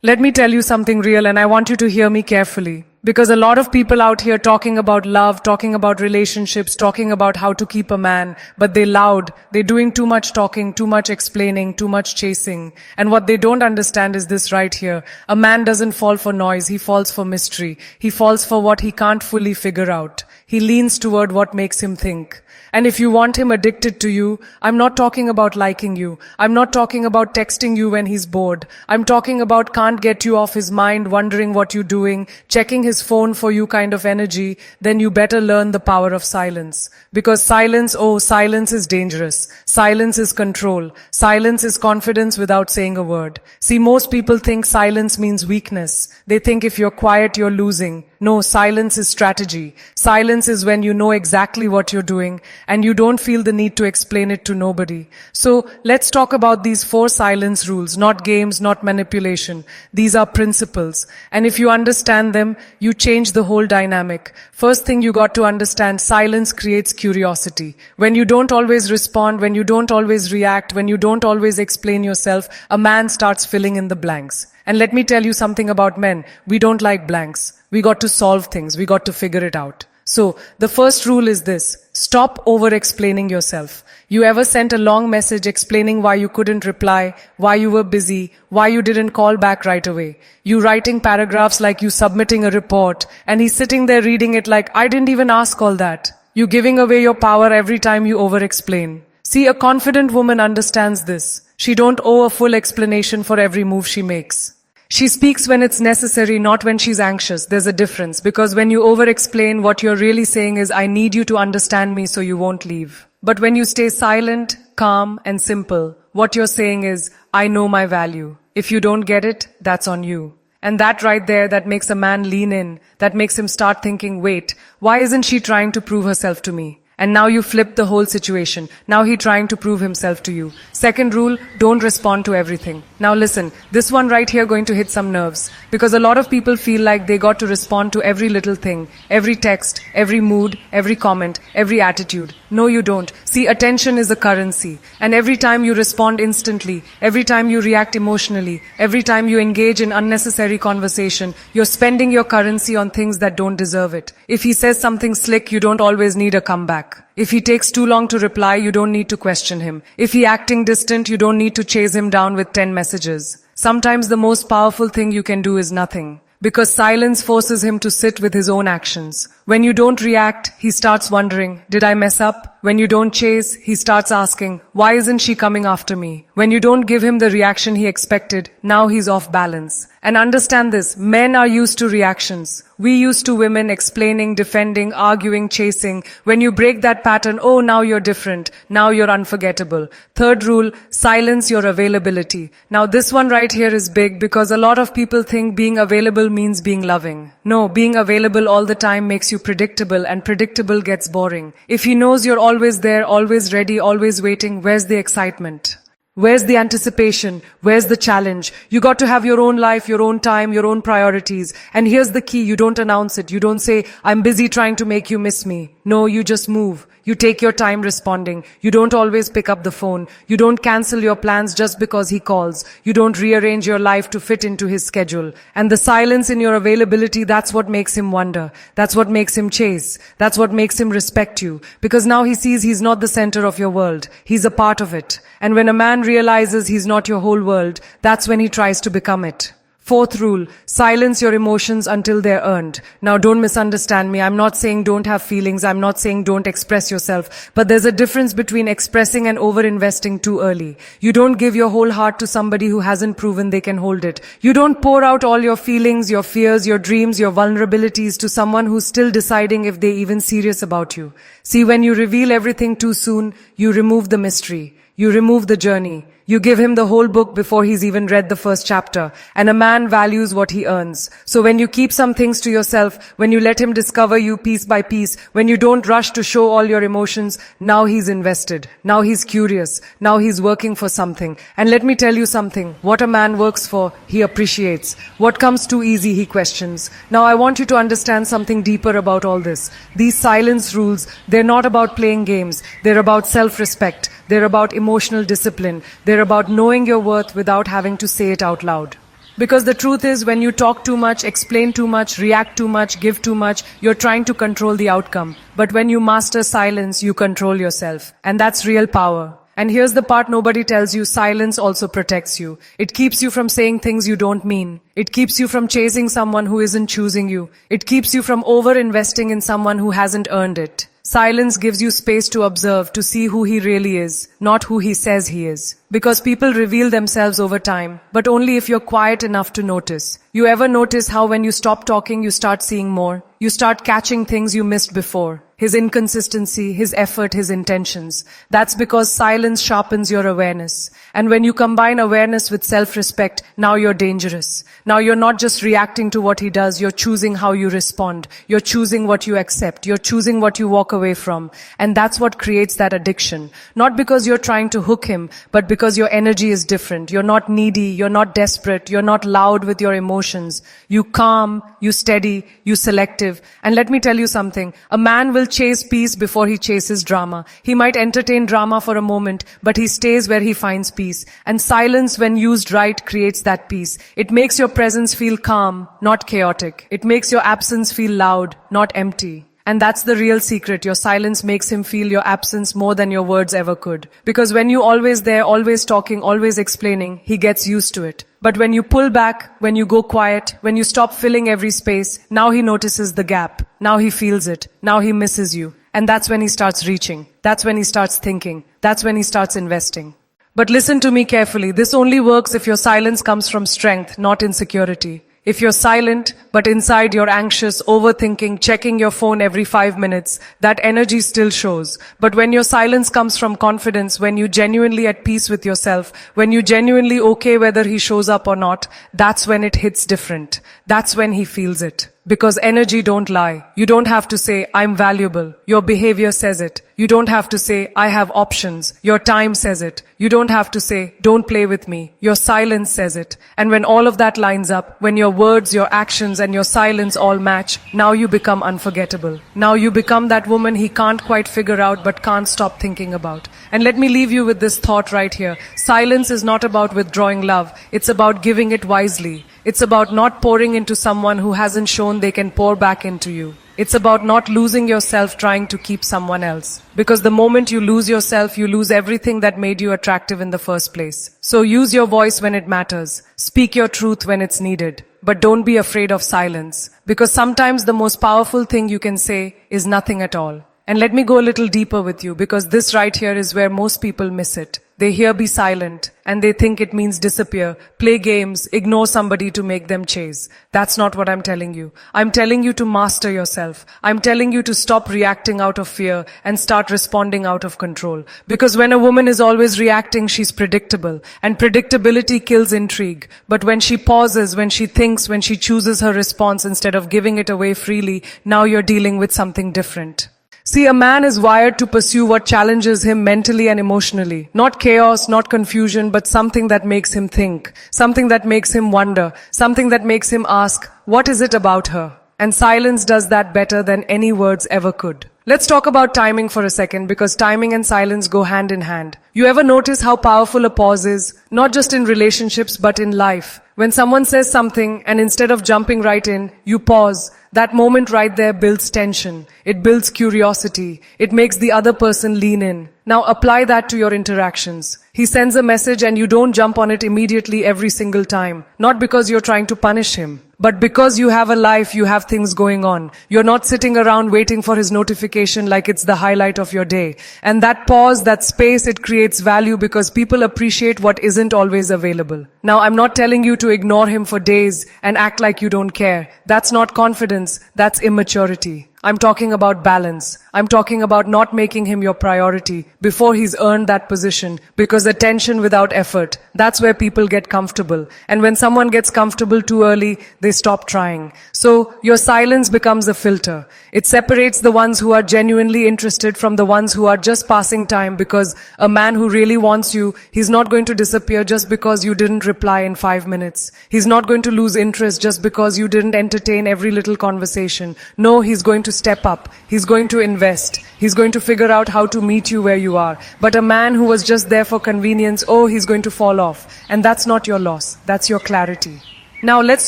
Let me tell you something real, and I want you to hear me carefully. Because a lot of people out here talking about love, talking about relationships, talking about how to keep a man, but they're loud. They're doing too much talking, too much explaining, too much chasing. And what they don't understand is this right here. A man doesn't fall for noise, he falls for mystery. He falls for what he can't fully figure out. He leans toward what makes him think. And if you want him addicted to you, I'm not talking about liking you. I'm not talking about texting you when he's bored. I'm talking about can't get you off his mind, wondering what you're doing, checking his phone for you kind of energy. Then you better learn the power of silence. Because silence is dangerous. Silence is control. Silence is confidence without saying a word. See, most people think silence means weakness. They think if you're quiet, you're losing. No, silence is strategy. Silence is when you know exactly what you're doing and you don't feel the need to explain it to nobody. So let's talk about these 4 silence rules, not games, not manipulation. These are principles. And if you understand them, you change the whole dynamic. First thing you got to understand, silence creates curiosity. When you don't always respond, when you don't always react, when you don't always explain yourself, a man starts filling in the blanks. And let me tell you something about men. We don't like blanks. We got to solve things. We got to figure it out. So, the first rule is this. Stop over-explaining yourself. You ever sent a long message explaining why you couldn't reply, why you were busy, why you didn't call back right away? You writing paragraphs like you submitting a report, and he's sitting there reading it like, I didn't even ask all that. You giving away your power every time you over-explain. See, a confident woman understands this. She don't owe a full explanation for every move she makes. She speaks when it's necessary, not when she's anxious. There's a difference, because when you over-explain, what you're really saying is, I need you to understand me so you won't leave. But when you stay silent, calm, and simple, what you're saying is, I know my value. If you don't get it, that's on you. And that right there, that makes a man lean in. That makes him start thinking, wait, why isn't she trying to prove herself to me? And now you flip the whole situation. Now he's trying to prove himself to you. Second rule, don't respond to everything. Now listen, this one right here going to hit some nerves. Because a lot of people feel like they got to respond to every little thing, every text, every mood, every comment, every attitude. No, you don't. See, attention is a currency. And every time you respond instantly, every time you react emotionally, every time you engage in unnecessary conversation, you're spending your currency on things that don't deserve it. If he says something slick, you don't always need a comeback. If he takes too long to reply, you don't need to question him. If he acting distant, you don't need to chase him down with 10 messages. Sometimes the most powerful thing you can do is nothing. Because silence forces him to sit with his own actions. When you don't react, he starts wondering, did I mess up? When you don't chase, he starts asking, why isn't she coming after me? When you don't give him the reaction he expected, now he's off balance. And understand this, men are used to reactions. We used to women explaining, defending, arguing, chasing. When you break that pattern, oh, now you're different. Now you're unforgettable. Third rule, silence your availability. Now this one right here is big because a lot of people think being available means being loving. No, being available all the time makes you predictable, and predictable gets boring. If he knows you're always there, always ready, always waiting, where's the excitement? Where's the anticipation? Where's the challenge? You got to have your own life, your own time, your own priorities. And here's the key, you don't announce it. You don't say, I'm busy trying to make you miss me. No, you just move. You take your time responding. You don't always pick up the phone. You don't cancel your plans just because he calls. You don't rearrange your life to fit into his schedule. And the silence in your availability, that's what makes him wonder. That's what makes him chase. That's what makes him respect you. Because now he sees he's not the center of your world. He's a part of it. And when a man realizes he's not your whole world, that's when he tries to become it. Fourth rule, silence your emotions until they're earned. Now don't misunderstand me. I'm not saying don't have feelings. I'm not saying don't express yourself. But there's a difference between expressing and over-investing too early. You don't give your whole heart to somebody who hasn't proven they can hold it. You don't pour out all your feelings, your fears, your dreams, your vulnerabilities to someone who's still deciding if they're even serious about you. See, when you reveal everything too soon, you remove the mystery. You remove the journey. You give him the whole book before he's even read the first chapter. And a man values what he earns. So when you keep some things to yourself, when you let him discover you piece by piece, when you don't rush to show all your emotions, now he's invested. Now he's curious. Now he's working for something. And let me tell you something. What a man works for, he appreciates. What comes too easy, he questions. Now I want you to understand something deeper about all this. These silence rules, they're not about playing games. They're about self-respect. They're about emotional discipline. They're about knowing your worth without having to say it out loud. Because the truth is, when you talk too much, explain too much, react too much, give too much, you're trying to control the outcome. But when you master silence, you control yourself. And that's real power. And here's the part nobody tells you, silence also protects you. It keeps you from saying things you don't mean. It keeps you from chasing someone who isn't choosing you. It keeps you from over-investing in someone who hasn't earned it. Silence gives you space to observe, to see who he really is, not who he says he is. Because people reveal themselves over time, but only if you're quiet enough to notice. You ever notice how when you stop talking, you start seeing more? You start catching things you missed before. His inconsistency, his effort, his intentions. That's because silence sharpens your awareness. And when you combine awareness with self-respect, now you're dangerous. Now you're not just reacting to what he does, you're choosing how you respond. You're choosing what you accept. You're choosing what you walk away from. And that's what creates that addiction. Not because you're trying to hook him, but because your energy is different. You're not needy, you're not desperate, you're not loud with your emotions. You calm, you steady, you selective. And let me tell you something, a man will chase peace before he chases drama. He might entertain drama for a moment, but he stays where he finds peace. And silence, when used right, creates that peace. It makes your presence feel calm, not chaotic. It makes your absence feel loud, not empty. And that's the real secret. Your silence makes him feel your absence more than your words ever could. Because when you're always there, always talking, always explaining, he gets used to it. But when you pull back, when you go quiet, when you stop filling every space, now he notices the gap. Now he feels it. Now he misses you. And that's when he starts reaching. That's when he starts thinking. That's when he starts investing. But listen to me carefully. This only works if your silence comes from strength, not insecurity. If you're silent, but inside you're anxious, overthinking, checking your phone every 5 minutes, that energy still shows. But when your silence comes from confidence, when you're genuinely at peace with yourself, when you're genuinely okay whether he shows up or not, that's when it hits different. That's when he feels it. Because energy don't lie. You don't have to say, I'm valuable. Your behavior says it. You don't have to say, I have options. Your time says it. You don't have to say, don't play with me. Your silence says it. And when all of that lines up, when your words, your actions, and your silence all match, now you become unforgettable. Now you become that woman he can't quite figure out but can't stop thinking about. And let me leave you with this thought right here. Silence is not about withdrawing love. It's about giving it wisely. It's about not pouring into someone who hasn't shown they can pour back into you. It's about not losing yourself trying to keep someone else. Because the moment you lose yourself, you lose everything that made you attractive in the first place. So use your voice when it matters. Speak your truth when it's needed. But don't be afraid of silence. Because sometimes the most powerful thing you can say is nothing at all. And let me go a little deeper with you, because this right here is where most people miss it. They hear be silent, and they think it means disappear, play games, ignore somebody to make them chase. That's not what I'm telling you. I'm telling you to master yourself. I'm telling you to stop reacting out of fear and start responding out of control. Because when a woman is always reacting, she's predictable. And predictability kills intrigue. But when she pauses, when she thinks, when she chooses her response instead of giving it away freely, now you're dealing with something different. See, a man is wired to pursue what challenges him mentally and emotionally. Not chaos, not confusion, but something that makes him think. Something that makes him wonder. Something that makes him ask, what is it about her? And silence does that better than any words ever could. Let's talk about timing for a second, because timing and silence go hand in hand. You ever notice how powerful a pause is? Not just in relationships, but in life. When someone says something and instead of jumping right in, you pause. That moment right there builds tension. It builds curiosity. It makes the other person lean in. Now apply that to your interactions. He sends a message and you don't jump on it immediately every single time. Not because you're trying to punish him, but because you have a life, you have things going on. You're not sitting around waiting for his notification like it's the highlight of your day. And that pause, that space, it creates value because people appreciate what isn't always available. Now, I'm not telling you to ignore him for days and act like you don't care. That's not confidence, that's immaturity. I'm talking about balance. I'm talking about not making him your priority before he's earned that position, because attention without effort, that's where people get comfortable. And when someone gets comfortable too early, they stop trying. So your silence becomes a filter. It separates the ones who are genuinely interested from the ones who are just passing time, because a man who really wants you, he's not going to disappear just because you didn't reply in 5 minutes. He's not going to lose interest just because you didn't entertain every little conversation. No, he's going to step up. He's going to invest. He's going to figure out how to meet you where you are. But a man who was just there for convenience, oh, he's going to fall off. And that's not your loss. That's your clarity. Now let's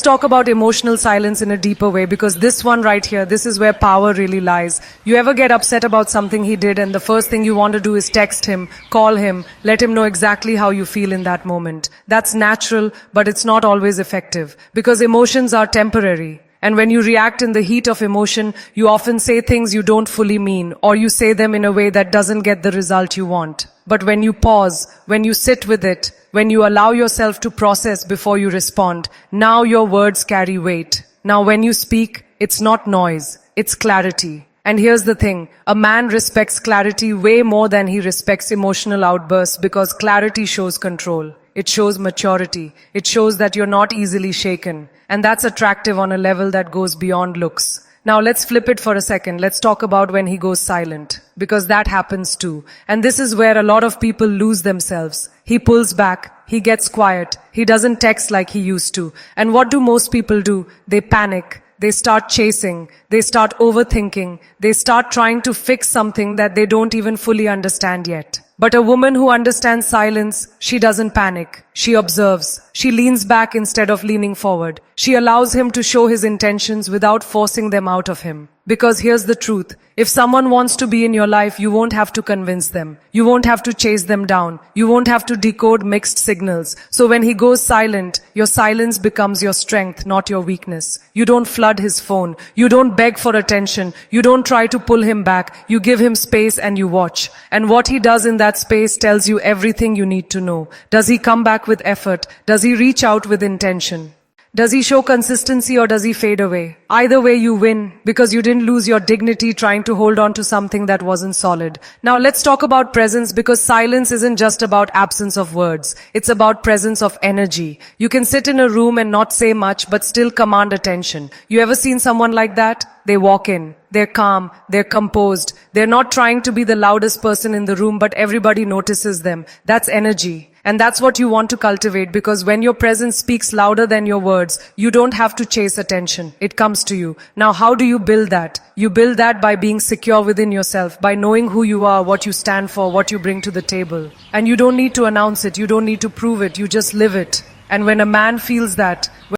talk about emotional silence in a deeper way, because this one right here, this is where power really lies. You ever get upset about something he did and the first thing you want to do is text him, call him, let him know exactly how you feel in that moment. That's natural, but it's not always effective, because emotions are temporary. And when you react in the heat of emotion, you often say things you don't fully mean, or you say them in a way that doesn't get the result you want. But when you pause, when you sit with it, when you allow yourself to process before you respond, now your words carry weight. Now when you speak, it's not noise, it's clarity. And here's the thing, a man respects clarity way more than he respects emotional outbursts, because clarity shows control. It shows maturity. It shows that you're not easily shaken. And that's attractive on a level that goes beyond looks. Now let's flip it for a second. Let's talk about when he goes silent, because that happens too. And this is where a lot of people lose themselves. He pulls back, he gets quiet, he doesn't text like he used to. And what do most people do? They panic, they start chasing, they start overthinking, they start trying to fix something that they don't even fully understand yet. But a woman who understands silence, she doesn't panic. She observes. She leans back instead of leaning forward. She allows him to show his intentions without forcing them out of him. Because here's the truth. If someone wants to be in your life, you won't have to convince them. You won't have to chase them down. You won't have to decode mixed signals. So when he goes silent, your silence becomes your strength, not your weakness. You don't flood his phone. You don't beg for attention. You don't try to pull him back. You give him space and you watch. And what he does in that space tells you everything you need to know. Does he come back with effort? Does he reach out with intention? Does he show consistency, or does he fade away? Either way you win, because you didn't lose your dignity trying to hold on to something that wasn't solid. Now let's talk about presence, because silence isn't just about absence of words. It's about presence of energy. You can sit in a room and not say much but still command attention. You ever seen someone like that? They walk in. They're calm, they're composed, they're not trying to be the loudest person in the room, but everybody notices them. That's energy. And that's what you want to cultivate, because when your presence speaks louder than your words, you don't have to chase attention. It comes to you. Now, how do you build that? You build that by being secure within yourself, by knowing who you are, what you stand for, what you bring to the table. And you don't need to announce it, you don't need to prove it, you just live it. And when a man feels that,